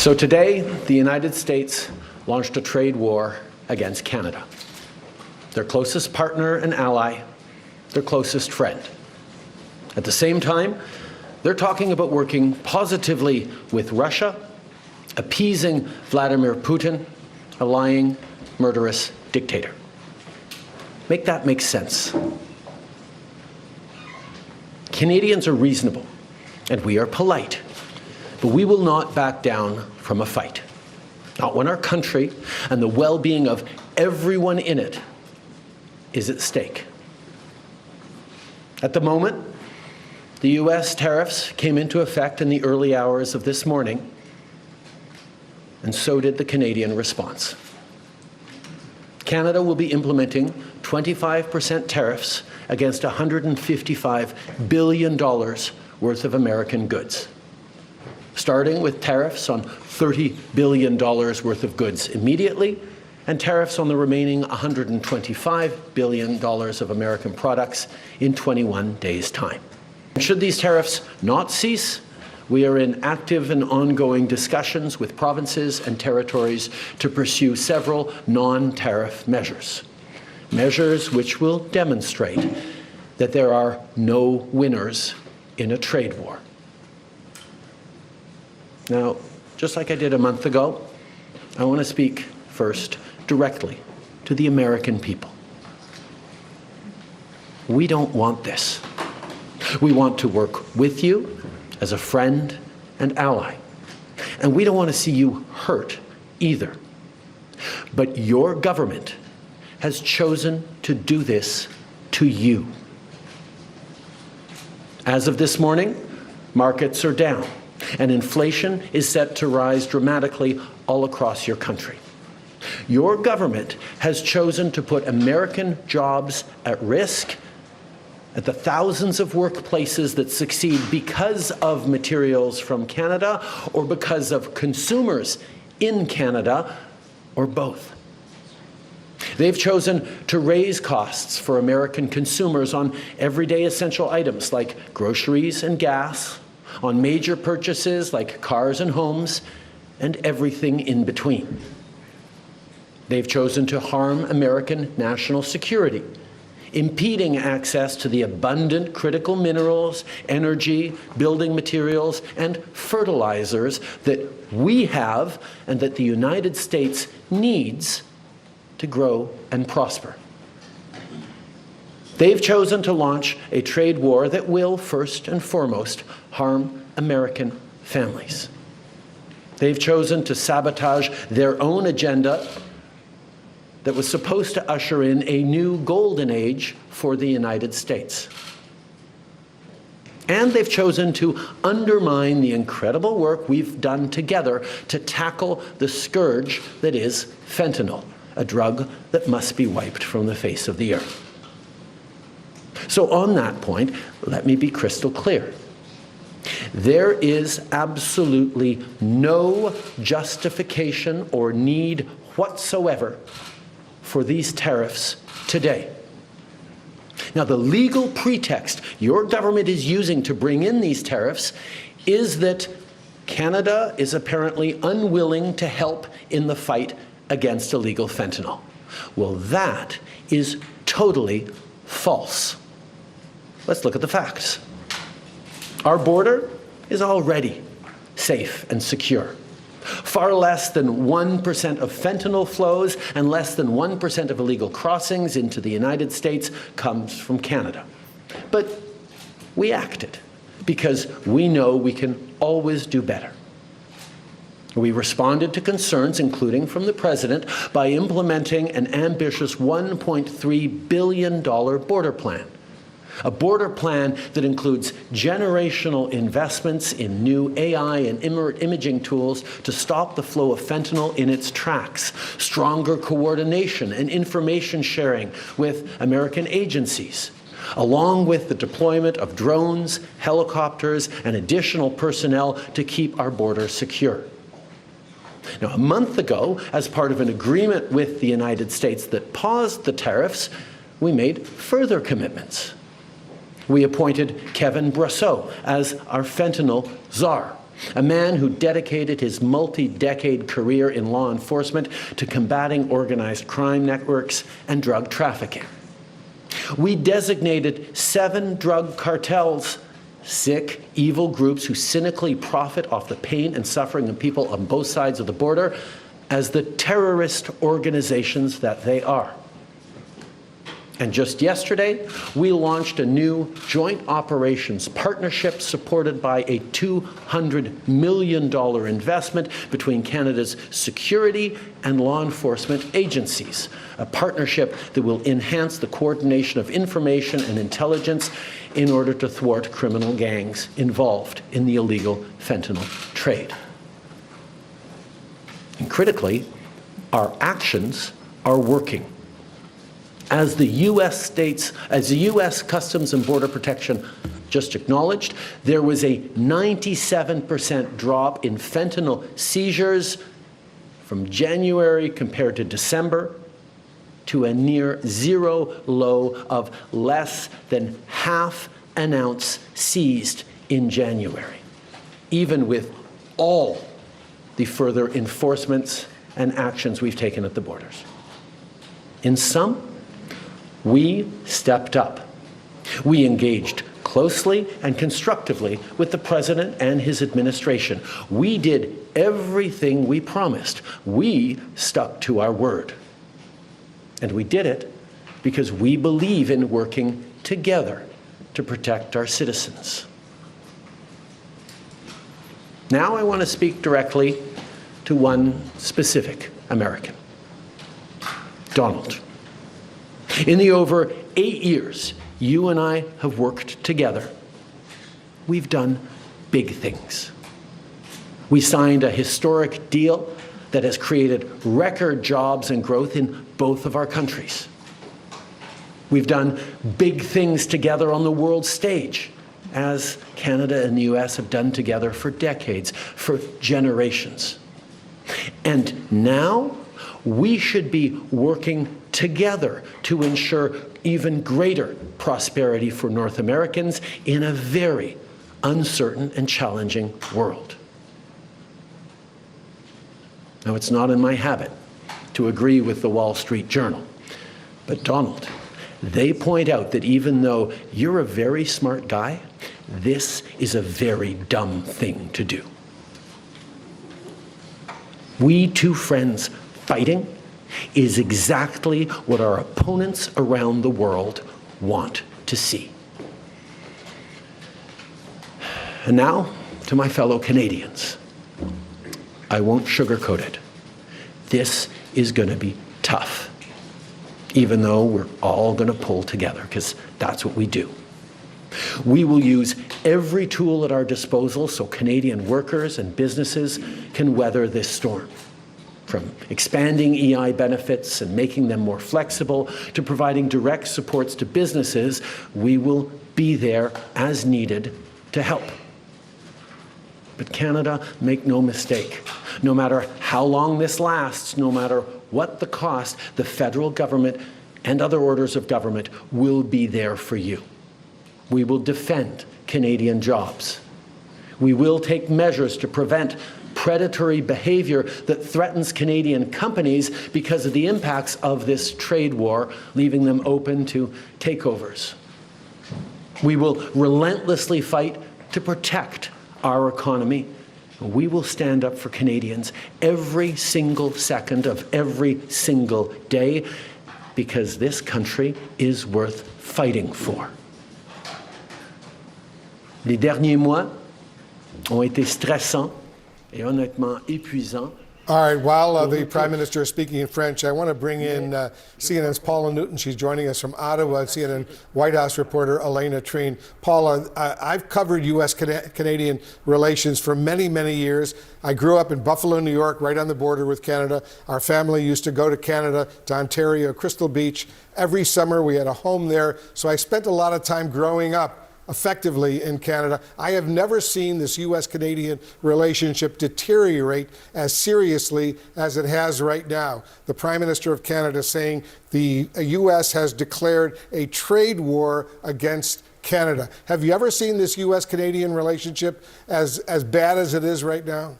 So today, the United States launched a trade war against Canada, their closest partner and ally, their closest friend. At the same time, they're talking about working positively with Russia, appeasing Vladimir Putin, a lying, murderous dictator. Make that make sense. Canadians are reasonable, and we are polite, but we will not back down from a fight. Not when our country and the well-being of everyone in it is at stake. At the moment, the U.S. tariffs came into effect in the early hours of this morning, and so did the Canadian response. Canada will be implementing 25% tariffs against $155 billion worth of American goods, starting with tariffs on $30 billion worth of goods immediately, and tariffs on the remaining $125 billion of American products in 21 days' time. Should these tariffs not cease, we are in active and ongoing discussions with provinces and territories to pursue several non-tariff measures. Measures which will demonstrate that there are no winners in a trade war. Now, just like I did a month ago, I want to speak first directly to the American people. We don't want this. We want to work with you as a friend and ally. And we don't want to see you hurt either. But your government has chosen to do this to you. As of this morning, markets are down, and inflation is set to rise dramatically all across your country. Your government has chosen to put American jobs at risk at the thousands of workplaces that succeed because of materials from Canada or because of consumers in Canada, or both. They've chosen to raise costs for American consumers on everyday essential items like groceries and gas, on major purchases like cars and homes, and everything in between. They've chosen to harm American national security, impeding access to the abundant critical minerals, energy, building materials, and fertilizers that we have and that the United States needs to grow and prosper. They've chosen to launch a trade war that will, first and foremost, harm American families. They've chosen to sabotage their own agenda that was supposed to usher in a new golden age for the United States. And they've chosen to undermine the incredible work we've done together to tackle the scourge that is fentanyl, a drug that must be wiped from the face of the earth. So on that point, let me be crystal clear. There is absolutely no justification or need whatsoever for these tariffs today. Now, the legal pretext your government is using to bring in these tariffs is that Canada is apparently unwilling to help in the fight against illegal fentanyl. Well, that is totally false. Let's look at the facts. Our border is already safe and secure. Far less than 1% of fentanyl flows and less than 1% of illegal crossings into the United States comes from Canada. But we acted because we know we can always do better. We responded to concerns, including from the President, by implementing an ambitious $1.3 billion border plan. A border plan that includes generational investments in new AI and imaging tools to stop the flow of fentanyl in its tracks, stronger coordination and information sharing with American agencies, along with the deployment of drones, helicopters, and additional personnel to keep our border secure. Now, a month ago, as part of an agreement with the United States that paused the tariffs, we made further commitments. We appointed Kevin Brosseau as our fentanyl czar, a man who dedicated his multi-decade career in law enforcement to combating organized crime networks and drug trafficking. We designated 7 drug cartels, sick, evil groups who cynically profit off the pain and suffering of people on both sides of the border, as the terrorist organizations that they are. And just yesterday, we launched a new joint operations partnership supported by a $200 million investment between Canada's security and law enforcement agencies, a partnership that will enhance the coordination of information and intelligence in order to thwart criminal gangs involved in the illegal fentanyl trade. And critically, our actions are working. As the U.S. Customs and Border Protection just acknowledged, there was a 97% drop in fentanyl seizures from January compared to December, to a near zero low of less than half an ounce seized in January, even with all the further enforcements and actions we've taken at the borders. In sum, we stepped up. We engaged closely and constructively with the President and his administration. We did everything we promised. We stuck to our word. And we did it because we believe in working together to protect our citizens. Now I want to speak directly to one specific American, Donald. In the over 8 years you and I have worked together, we've done big things. We signed a historic deal that has created record jobs and growth in both of our countries. We've done big things together on the world stage, as Canada and the U.S. have done together for decades, for generations. And now we should be working together to ensure even greater prosperity for North Americans in a very uncertain and challenging world. Now, it's not in my habit to agree with the Wall Street Journal, but Donald, they point out that even though you're a very smart guy, this is a very dumb thing to do. We two friends fighting is exactly what our opponents around the world want to see. And now, to my fellow Canadians, I won't sugarcoat it. This is going to be tough, even though we're all going to pull together, because that's what we do. We will use every tool at our disposal so Canadian workers and businesses can weather this storm. From expanding EI benefits and making them more flexible to providing direct supports to businesses, we will be there as needed to help. But Canada, make no mistake, no matter how long this lasts, no matter what the cost, the federal government and other orders of government will be there for you. We will defend Canadian jobs. We will take measures to prevent predatory behavior that threatens Canadian companies because of the impacts of this trade war, leaving them open to takeovers. We will relentlessly fight to protect our economy. We will stand up for Canadians every single second of every single day, because this country is worth fighting for. Les derniers mois ont été stressants et honnêtement épuisants. All right, while the Prime Minister is speaking in French, I want to bring in CNN's Paula Newton. She's joining us from Ottawa, CNN White House reporter Elena Treen. Paula, I've covered U.S. Canadian relations for many, many years. I grew up in Buffalo, New York, right on the border with Canada. Our family used to go to Canada, to Ontario, Crystal Beach. Every summer we had a home there, so I spent a lot of time growing up effectively in Canada. I have never seen this U.S.-Canadian relationship deteriorate as seriously as it has right now. The Prime Minister of Canada saying the U.S. has declared a trade war against Canada. Have you ever seen this U.S. Canadian relationship as bad as it is right now?